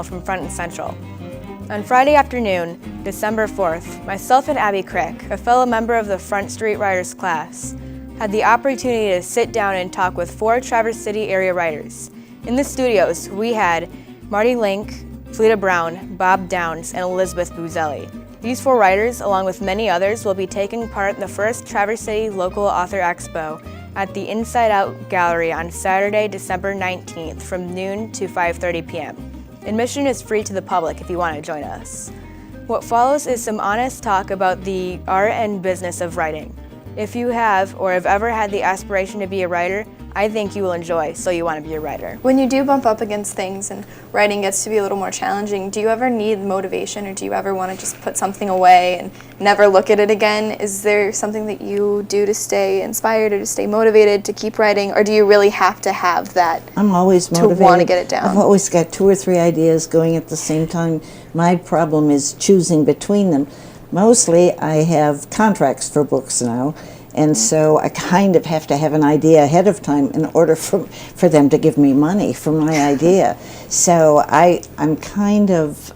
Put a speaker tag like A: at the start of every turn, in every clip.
A: From Front and Central. On Friday afternoon, December 4th, myself and Abby Crick, a fellow member of the Front Street Writers class, had the opportunity to sit down and talk with 4 Traverse City area writers. In the studios, we had Mardi Link, Fleda Brown, Bob Downs, and Elizabeth Buzzelli. These 4 writers, along with many others, will be taking part in the first Traverse City Local Author Expo at the Inside Out Gallery on Saturday, December 19th from noon to 5:30 p.m. Admission is free to the public if you want to join us. What follows is some honest talk about the art and business of writing. If you have or have ever had the aspiration to be a writer, I think you will enjoy So You Want to Be a Writer.
B: When you do bump up against things and writing gets to be a little more challenging, do you ever need motivation, or do you ever want to just put something away and never look at it again? Is there something that you do to stay inspired or to stay motivated to keep writing, or do you really have to have that?
C: I'm always motivated
B: to want to get it down.
C: I've always got 2 or 3 ideas going at the same time. My problem is choosing between them. Mostly I have contracts for books now, and so I kind of have to have an idea ahead of time in order for them to give me money for my idea. So I'm kind of,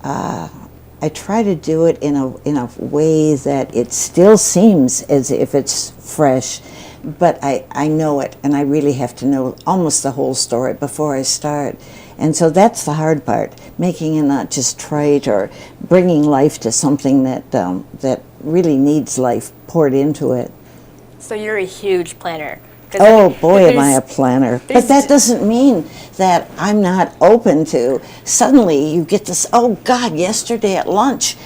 C: I try to do it in a way that it still seems as if it's fresh, but I know it, and I really have to know almost the whole story before I start. And so that's the hard part, making it not just trite or bringing life to something that really needs life poured into it.
A: So you're a huge planner.
C: Oh boy, am I a planner. But that doesn't mean that I'm not open to, suddenly you get this, oh God, yesterday at lunch,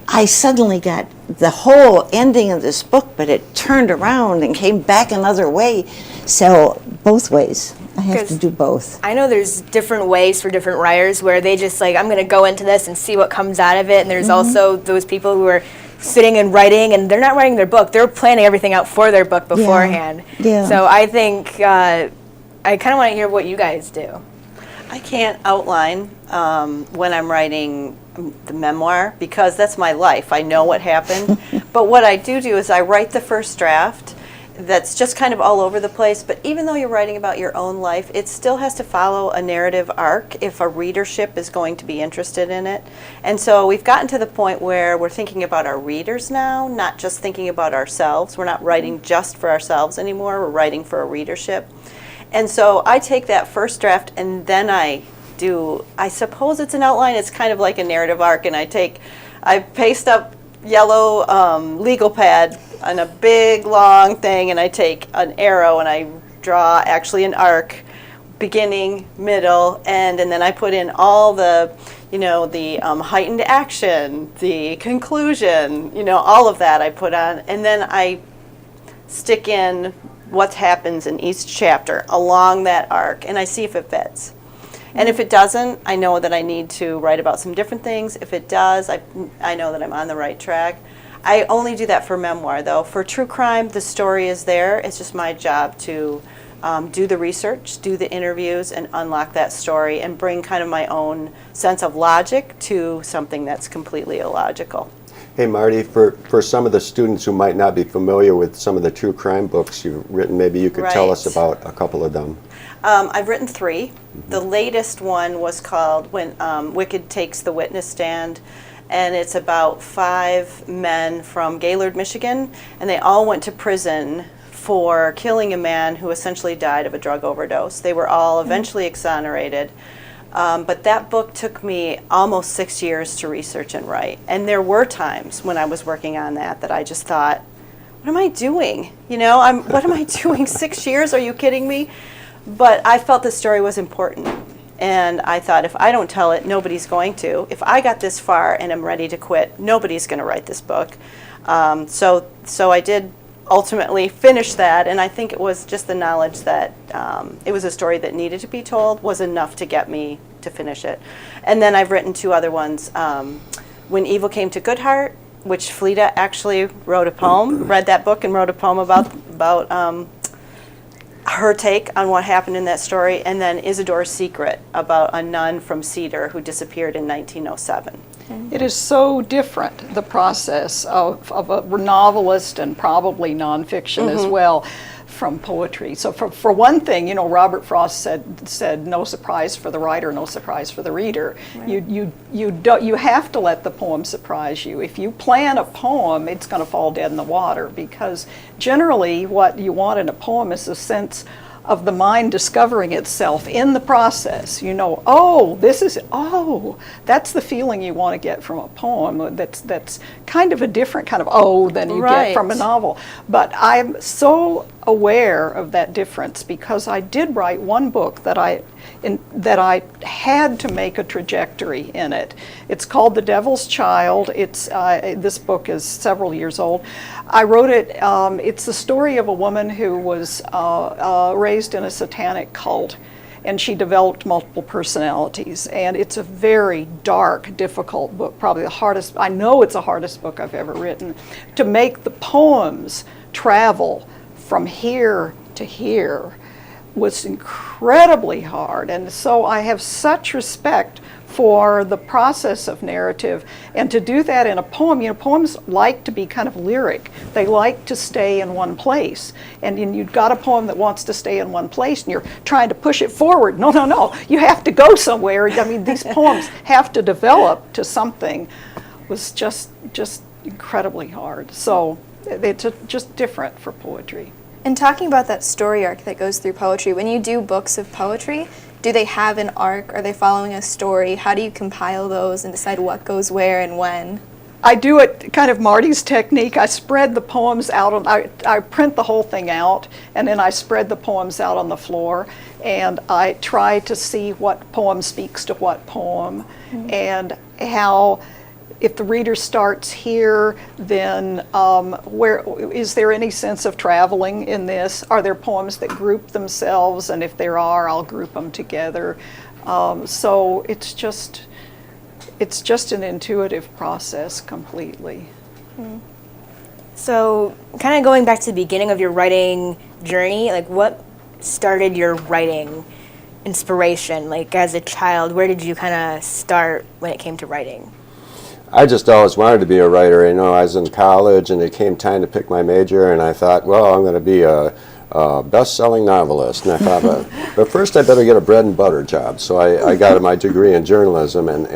C: I suddenly got the whole ending of this book, but it turned around and came back another way. So both ways. I have to do both.
A: I know there's different ways for different writers where they just like, I'm going to go into this and see what comes out of it. And there's also those people who are sitting and writing, and they're not writing their book. They're planning everything out for their book beforehand.
C: Yeah.
A: So I think I kind of want to hear what you guys do.
D: I can't outline when I'm writing the memoir because that's my life. I know what happened. But what I do is I write the first draft that's just kind of all over the place. But even though you're writing about your own life, it still has to follow a narrative arc if a readership is going to be interested in it. And so we've gotten to the point where we're thinking about our readers now, not just thinking about ourselves. We're not writing just for ourselves anymore. We're writing for a readership. And so I take that first draft and then I suppose it's an outline. It's kind of like a narrative arc, and I paste up yellow legal pad on a big long thing, and I take an arrow and I draw actually an arc, beginning, middle, end, and then I put in all the, the heightened action, the conclusion, all of that I put on, and then I stick in what happens in each chapter along that arc, and I see if it fits. And if it doesn't, I know that I need to write about some different things. If it does, I know that I'm on the right track. I only do that for memoir, though. For true crime, the story is there. It's just my job to do the research, do the interviews, and unlock that story and bring kind of my own sense of logic to something that's completely illogical.
E: Hey Marty, for some of the students who might not be familiar with some of the true crime books you've written, maybe you could tell us about a couple of them.
D: I've written 3. The latest one was called When Wicked Takes the Witness Stand, and it's about 5 men from Gaylord, Michigan, and they all went to prison for killing a man who essentially died of a drug overdose. They were all eventually exonerated. But that book took me almost 6 years to research and write. And there were times when I was working on that I just thought, what am I doing? What am I doing? 6 years? Are you kidding me? But I felt the story was important. And I thought, if I don't tell it, nobody's going to. If I got this far and am ready to quit, nobody's going to write this book. So I did ultimately finish that, and I think it was just the knowledge that it was a story that needed to be told was enough to get me to finish it. And then I've written 2 other ones. When Evil Came to Goodheart, which Fleda actually wrote a poem, read that book and wrote a poem about her take on what happened in that story, and then Isidore's Secret, about a nun from Cedar who disappeared in 1907.
F: It is so different, the process of a novelist and probably nonfiction as well, from poetry. So for one thing, you know, Robert Frost said no surprise for the writer, no surprise for the reader. Right. You have to let the poem surprise you. If you plan a poem, it's going to fall dead in the water, because generally what you want in a poem is a sense of the mind discovering itself in the process. You know, that's the feeling you want to get from a poem. That's kind of a different kind of than you get from a novel. But I'm so aware of that difference, because I did write one book that I had to make a trajectory in it. It's called The Devil's Child. This book is several years old. I wrote it, it's the story of a woman who was raised in a satanic cult, and she developed multiple personalities. And it's a very dark, difficult book, probably the hardest, I know it's the hardest book I've ever written. To make the poems travel from here to here was incredibly hard. And so I have such respect for the process of narrative, and to do that in a poem. You know, poems like to be kind of lyric. They like to stay in one place. And you've got a poem that wants to stay in one place, and you're trying to push it forward. No, you have to go somewhere. I mean, these poems have to develop to something. Was just incredibly hard. So it's just different for poetry.
B: And talking about that story arc that goes through poetry, when you do books of poetry, do they have an arc? Are they following a story? How do you compile those and decide what goes where and when?
F: I do it kind of Marty's technique. I spread the poems out. I print the whole thing out, and then I spread the poems out on the floor, and I try to see what poem speaks to what poem, and how, if the reader starts here, then where is there any sense of traveling in this? Are there poems that group themselves? And if there are, I'll group them together. So it's just an intuitive process completely.
A: So kind of going back to the beginning of your writing journey, like what started your writing inspiration? Like as a child, where did you kind of start when it came to writing?
E: I just always wanted to be a writer. You know, I was in college and it came time to pick my major, and I thought, well, I'm going to be a best-selling novelist. And I thought, but first I better get a bread and butter job. So I got my degree in journalism and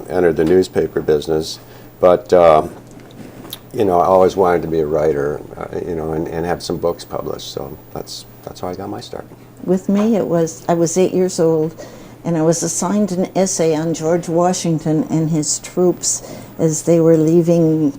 E: entered the newspaper business. But, you know, I always wanted to be a writer, you know, and have some books published. So that's how I got my start.
C: With me, I was 8 years old, and I was assigned an essay on George Washington and his troops as they were leaving,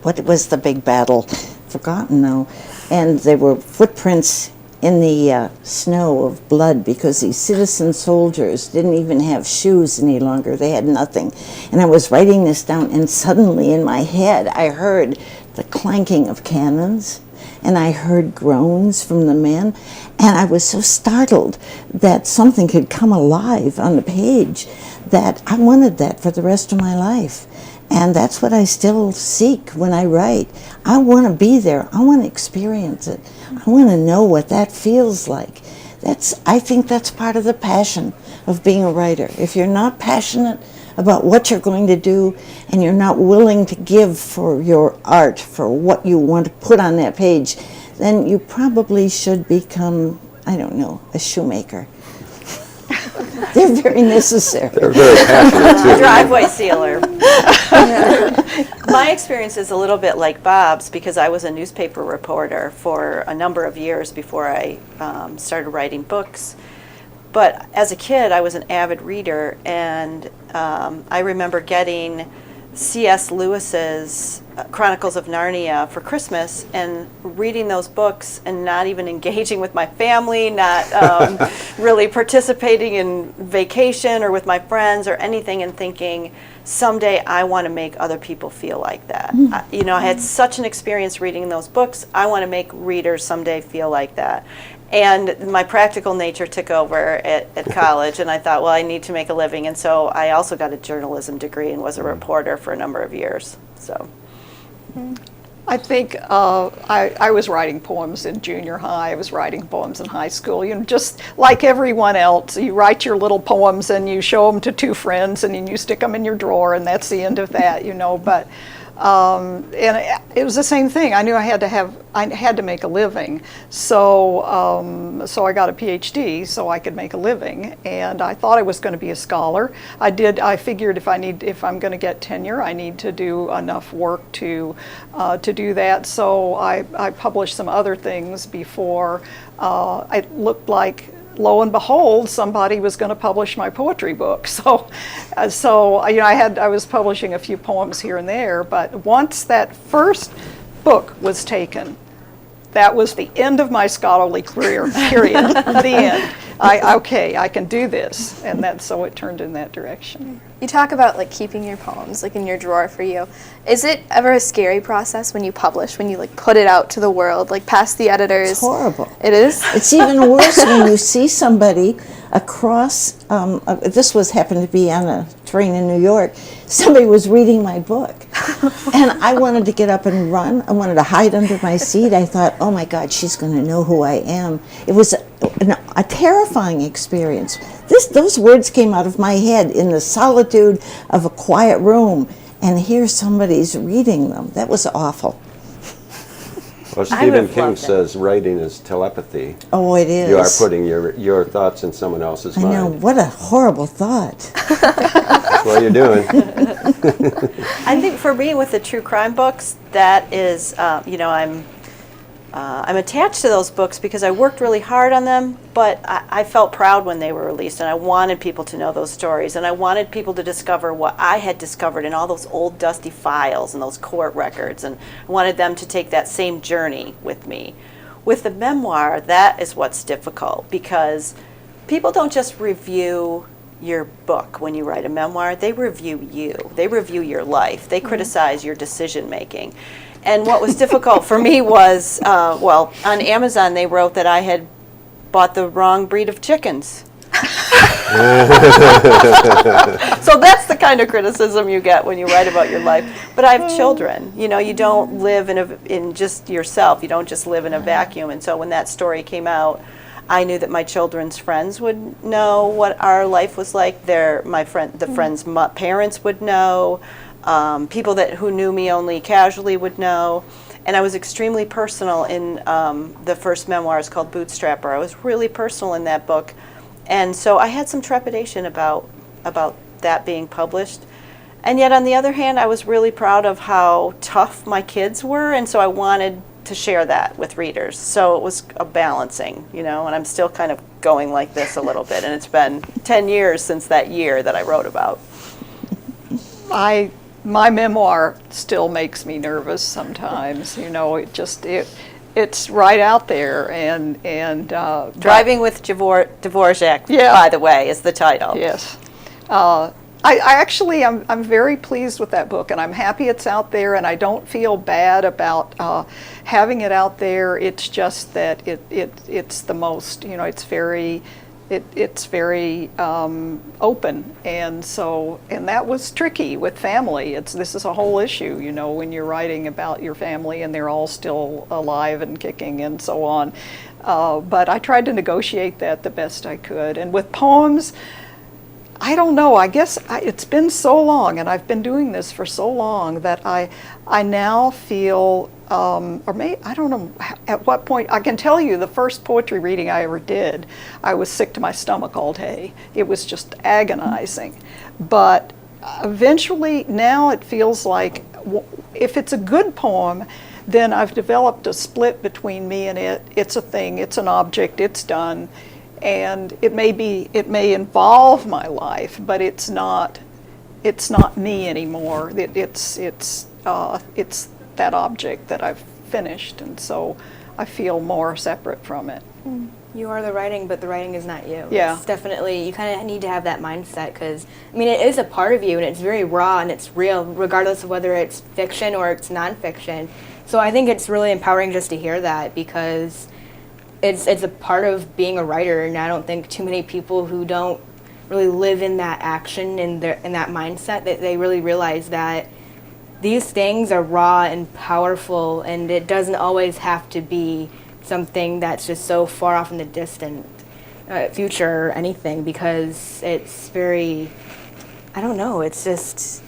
C: what was the big battle? Forgotten now. And there were footprints in the snow of blood, because these citizen soldiers didn't even have shoes any longer. They had nothing. And I was writing this down, and suddenly in my head I heard the clanking of cannons, and I heard groans from the men, and I was so startled that something could come alive on the page that I wanted that for the rest of my life. And that's what I still seek when I write. I want to be there. I want to experience it. I want to know what that feels like. I think that's part of the passion of being a writer. If you're not passionate about what you're going to do, and you're not willing to give for your art, for what you want to put on that page, then you probably should become, I don't know, a shoemaker. They're very necessary.
E: They're very passionate too.
D: Driveway sealer. My experience is a little bit like Bob's, because I was a newspaper reporter for a number of years before I started writing books. But as a kid, I was an avid reader, and I remember getting C.S. Lewis's Chronicles of Narnia for Christmas, and reading those books and not even engaging with my family, not really participating in vacation or with my friends or anything, and thinking, someday I want to make other people feel like that. I had such an experience reading those books. I want to make readers someday feel like that. And my practical nature took over at college, and I thought, well, I need to make a living. And so I also got a journalism degree and was a reporter for a number of years. So,
F: I think I was writing poems in junior high. I was writing poems in high school. Just like everyone else, you write your little poems and you show them to two friends, and then you stick them in your drawer, and that's the end of that. But and it was the same thing. I knew I had to make a living, so I got a PhD so I could make a living, and I thought I was going to be a scholar. I figured if I'm going to get tenure, I need to do enough work to do that. So I published some other things before it looked like, lo and behold, somebody was going to publish my poetry book. So I was publishing a few poems here and there, but once that first book was taken, that was the end of my scholarly career, period. The end. I can do this, and so it turned in that direction.
B: You talk about like keeping your poems like in your drawer for you. Is it ever a scary process when you publish, when you like put it out to the world, like past the editors?
C: It's horrible.
B: It is?
C: It's even worse when you see somebody across, this happened to be on a train in New York, somebody was reading my book. And I wanted to get up and run. I wanted to hide under my seat. I thought, oh my God, she's going to know who I am. It was a terrifying experience. Those words came out of my head in the solitude of a quiet room, and here somebody's reading them. That was awful.
E: Well, Stephen King says writing is telepathy.
C: Oh, it is.
E: You are putting your thoughts in someone else's mind.
C: I know, what a horrible thought.
E: That's what you're doing.
D: I think for me with the true crime books, that is, I'm attached to those books because I worked really hard on them, but I felt proud when they were released, and I wanted people to know those stories, and I wanted people to discover what I had discovered in all those old dusty files and those court records, and I wanted them to take that same journey with me. With the memoir, that is what's difficult, because people don't just review your book when you write a memoir, they review you. They review your life. They criticize your decision making. And what was difficult for me was, on Amazon they wrote that I had bought the wrong breed of chickens. So that's the kind of criticism you get when you write about your life. But I have children. You don't live in just yourself. You don't just live in a vacuum. And so when that story came out, I knew that my children's friends would know what our life was like. The friends' parents would know. People who knew me only casually would know. And I was extremely personal in the first memoir. It's called Bootstrapper. I was really personal in that book. And so I had some trepidation about that being published. And yet, on the other hand, I was really proud of how tough my kids were, and so I wanted to share that with readers. So it was a balancing, and I'm still kind of going like this a little bit. And it's been 10 years since that year that I wrote about.
F: My memoir still makes me nervous sometimes. It's right out there, and
D: Driving with Dvorak, by the way, is the title.
F: Yes. I'm very pleased with that book, and I'm happy it's out there, and I don't feel bad about having it out there. It's just that it's the most, it's very open, and that was tricky with family. This is a whole issue, when you're writing about your family and they're all still alive and kicking and so on. But I tried to negotiate that the best I could. And with poems, I don't know, I guess it's been so long, and I've been doing this for so long, that I now feel, I don't know at what point. I can tell you the first poetry reading I ever did, I was sick to my stomach all day. It was just agonizing. But eventually now it feels like if it's a good poem, then I've developed a split between me and it. It's a thing, it's an object, it's done. And it may involve my life, but it's not it's not me anymore. It's that object that I've finished, and so I feel more separate from it.
A: You are the writing, but the writing is not you.
F: Yeah.
A: It's definitely, you kind of need to have that mindset because, I mean, it is a part of you and it's very raw and it's real, regardless of whether it's fiction or it's nonfiction. So I think it's really empowering just to hear that because it's a part of being a writer, and I don't think too many people who don't really live in that action and in that mindset that they really realize that these things are raw and powerful, and it doesn't always have to be something that's just so far off in the distant future or anything, because it's very, I don't know, it's just,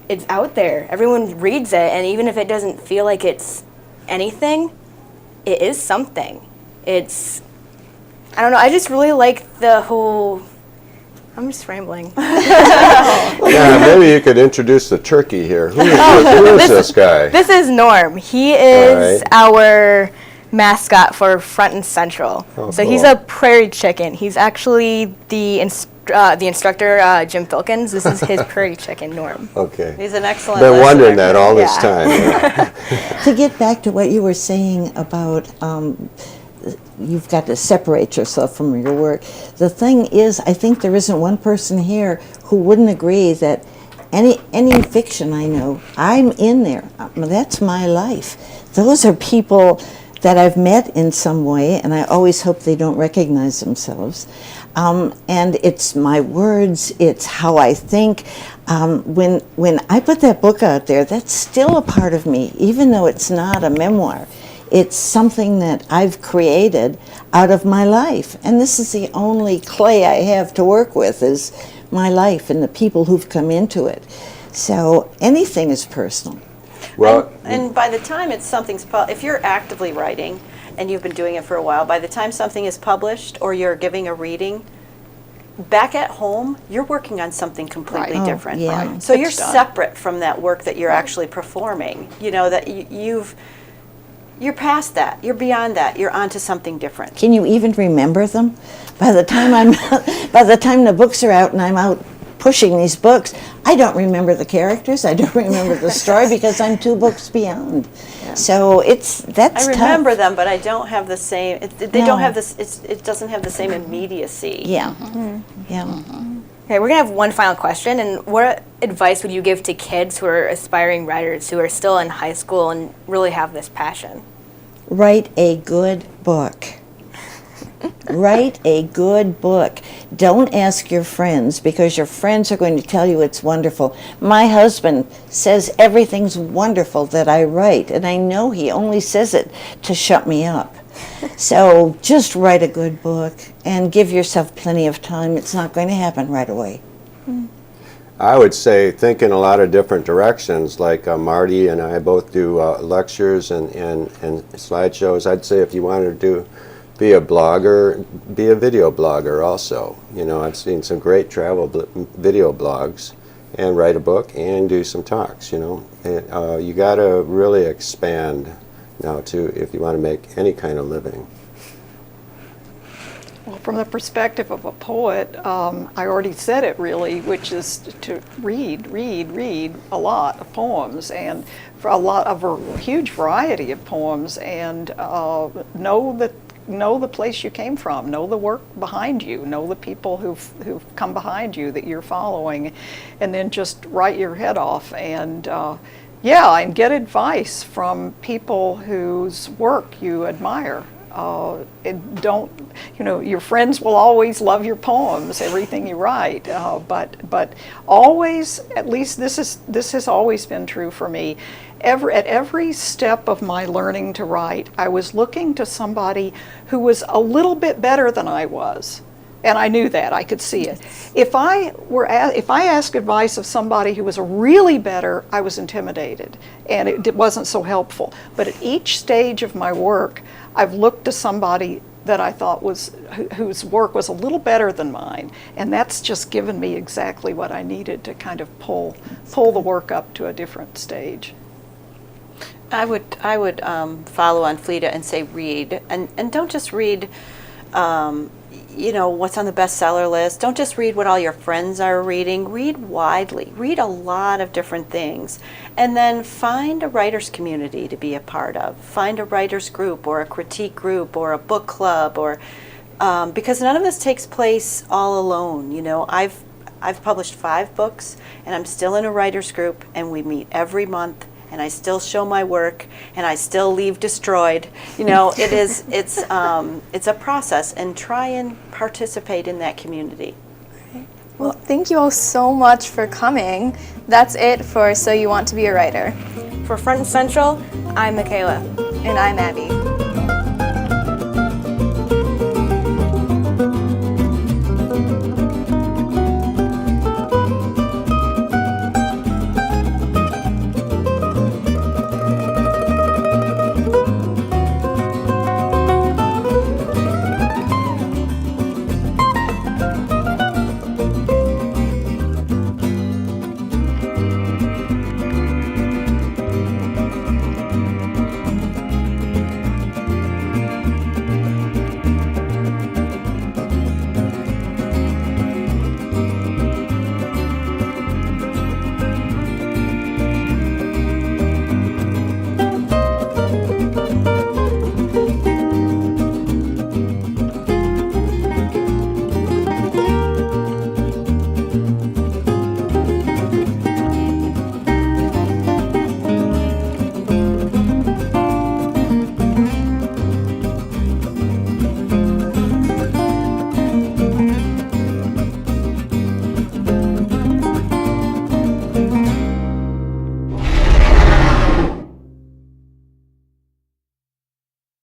A: it's out there. Everyone reads it, and even if it doesn't feel like it's anything, it is something. It's, I don't know, I just really like the whole, I'm just rambling.
E: Yeah, maybe you could introduce the turkey here. Who is this guy?
A: This is Norm. He is our mascot for Front and Central.
E: Oh,
A: so he's
E: cool.
A: a prairie chicken. He's actually the instructor, Jim Filkins. This is his prairie chicken, Norm.
E: Okay.
D: He's an excellent
E: Been
D: listener.
E: wondering that all this
A: Yeah.
E: time. Yeah.
C: To get back to what you were saying about you've got to separate yourself from your work. The thing is, I think there isn't one person here who wouldn't agree that any fiction I know, I'm in there. That's my life. Those are people that I've met in some way, and I always hope they don't recognize themselves. And it's my words, it's how I think. When I put that book out there, that's still a part of me, even though it's not a memoir. It's something that I've created out of my life. And this is the only clay I have to work with is my life and the people who've come into it. So anything is personal.
E: Well,
D: And by the time if you're actively writing and you've been doing it for a while, by the time something is published or you're giving a reading, back at home, you're working on something completely
C: Right. Oh,
D: different.
C: yeah. Right.
D: So you're
F: It's done.
D: separate from that work that you're actually performing. You know, that you're past that. You're beyond that. You're onto something different.
C: Can you even remember them? By the time the books are out and I'm out pushing these books, I don't remember the characters. I don't remember the story because I'm 2 books beyond. So that's
D: I remember
C: tough.
D: them, but I don't have the same. They
C: No.
D: don't have this. It doesn't have the same immediacy.
C: Yeah, yeah.
A: Okay, we're gonna have one final question, and what advice would you give to kids who are aspiring writers who are still in high school and really have this passion?
C: Write a good book. Write a good book. Don't ask your friends because your friends are going to tell you it's wonderful. My husband says everything's wonderful that I write, and I know he only says it to shut me up. So just write a good book and give yourself plenty of time. It's not going to happen right away.
E: I would say think in a lot of different directions, like Marty and I both do lectures and slideshows. I'd say if you wanted to be a blogger, be a video blogger also. You know, I've seen some great travel video blogs, and write a book and do some talks, you know. And, you got to really expand now if you want to make any kind of living.
F: Well, from the perspective of a poet, I already said it really, which is to read a lot of poems, and for a huge variety of poems, and know the place you came from, know the work behind you, know the people who've come behind you that you're following, and then just write your head off and and get advice from people whose work you admire. Your friends will always love your poems, everything you write, but always, at least this has always been true for me. At every step of my learning to write, I was looking to somebody who was a little bit better than I was. And I knew that, I could see it. If I asked advice of somebody who was really better, I was intimidated, and it wasn't so helpful. But at each stage of my work, I've looked to somebody that I thought whose work was a little better than mine, and that's just given me exactly what I needed to kind of pull the work up to a different stage.
D: I would follow on Fleda and say read, and don't just read. what's on the bestseller list. Don't just read what all your friends are reading. Read widely. Read a lot of different things. And then find a writer's community to be a part of. Find a writer's group or a critique group or a book club, or because none of this takes place all alone. I've published 5 books, and I'm still in a writer's group, and we meet every month, and I still show my work, and I still leave destroyed. It's a process, and try and participate in that community.
B: Well, thank you all so much for coming. That's it for So You Want to Be a Writer.
A: For Front and Central, I'm Michaela.
B: And I'm Abby.